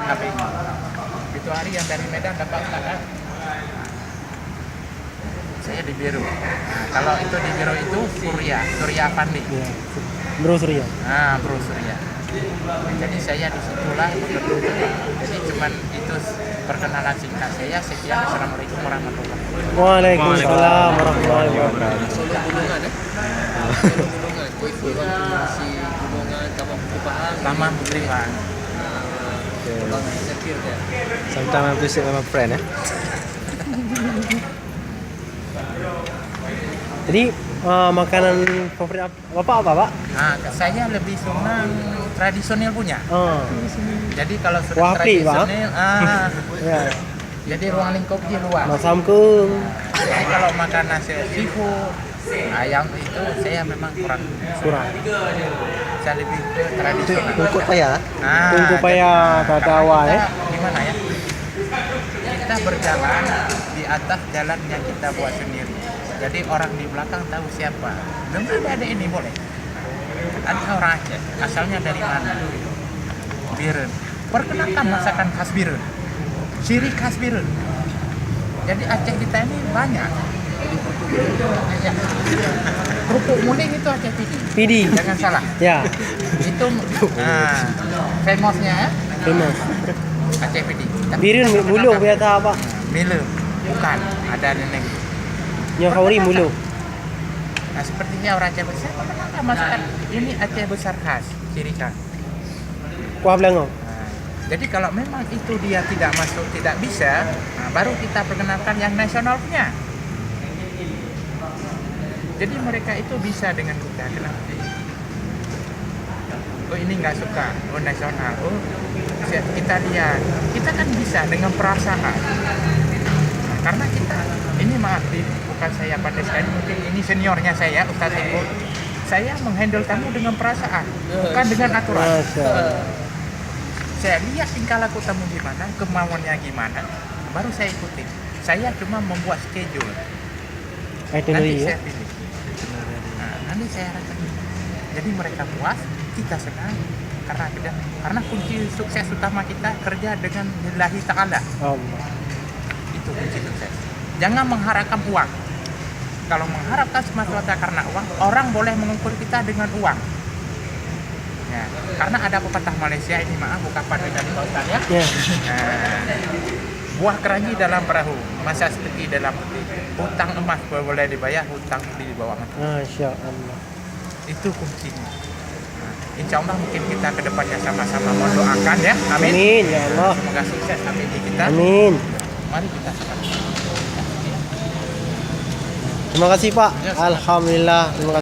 HP-nya. Itu hari yang dari Medan dapat Ustaz. Saya di Biru. Nah, kalau itu di Biru itu Surya Pandi. Ya. Bro Surya. Bro Surya. Jadi saya disitulah betul. Jadi cuman itu perkenalan singkat saya. Sekian, assalamualaikum warahmatullahi wabarakatuh. Waalaikumsalam warahmatullahi wabarakatuh. Gunungan Gunungan, si Gunungan Taman Putri Pahang. Sometimes I visit with my friend. Jadi makanan favorit Bapak apa, Pak? Saya lebih senang tradisional punya. Jadi kalau sudah Wapi, Pak? tradisional, Ya. jadi ruang lingkupnya luas. Masam kung. Jadi kalau makan nasi seafood, ayam itu saya memang kurang. Saya lebih ke tradisional. Tungkuk payah. Tungku paya tatawa ya. Gimana ya? Kita berjalan di atas jalan yang kita buat sendiri. Jadi orang di belakang tahu siapa. Memang ada ini boleh. Ada orang Aceh, asalnya dari mana? Biren. Perkenalkan masakan khas Biren. Ciri khas Biren. Jadi Aceh kita ini banyak. Ya. Kerupuk muning itu Aceh Pidi. Jangan salah. Ya. Itu famousnya ya. Famous. Aceh Pidi. Birin mulu biasa apa? Milo. Bukan, ada nenek. Yang favorit mulu. Nah, sepertinya orang Aceh besar. Kenapa masakan ini Aceh besar khas, ciri khas. Kuah belango. Nah, jadi kalau memang itu dia tidak masuk, tidak bisa, baru kita perkenalkan yang nasional punya. Jadi mereka itu bisa dengan kita. Kenapa? Oh ini nggak suka, oh nasional, oh kita lihat, kita kan bisa dengan perasaan. Nah, karena kita, ini maaf, bukan saya pandai sekali, mungkin ini seniornya saya, Ustaz Eko. Saya menghandle tamu dengan perasaan, bukan dengan aturan. Masya Allah. Saya lihat tingkah laku tamu gimana, kemauannya gimana, baru saya ikuti. Saya cuma membuat schedule. Nanti Itinerary ya. saya pilih. Nanti saya rasakan. Jadi mereka puas, kita senang karena kunci sukses utama kita kerja dengan lillahi ta'ala. Allah. Itu kunci sukses. Jangan mengharapkan uang. Kalau mengharapkan semata-mata karena uang, orang boleh mengukur kita dengan uang. Ya, karena ada pepatah Malaysia ini, maaf ungkapan dari Pak Ustaz ya. Ya. Buah keranji dalam perahu, masa seperti dalam peti. Hutang emas boleh dibayar, hutang di bawah mati. Masya Allah. Itu kuncinya. Nah, insya Allah mungkin kita kedepannya sama-sama mendoakan ya. Amin. Amin ya Allah. Semoga sukses amin di kita. Amin. Mari kita sama. Terima kasih Pak. Alhamdulillah. Terima kasih.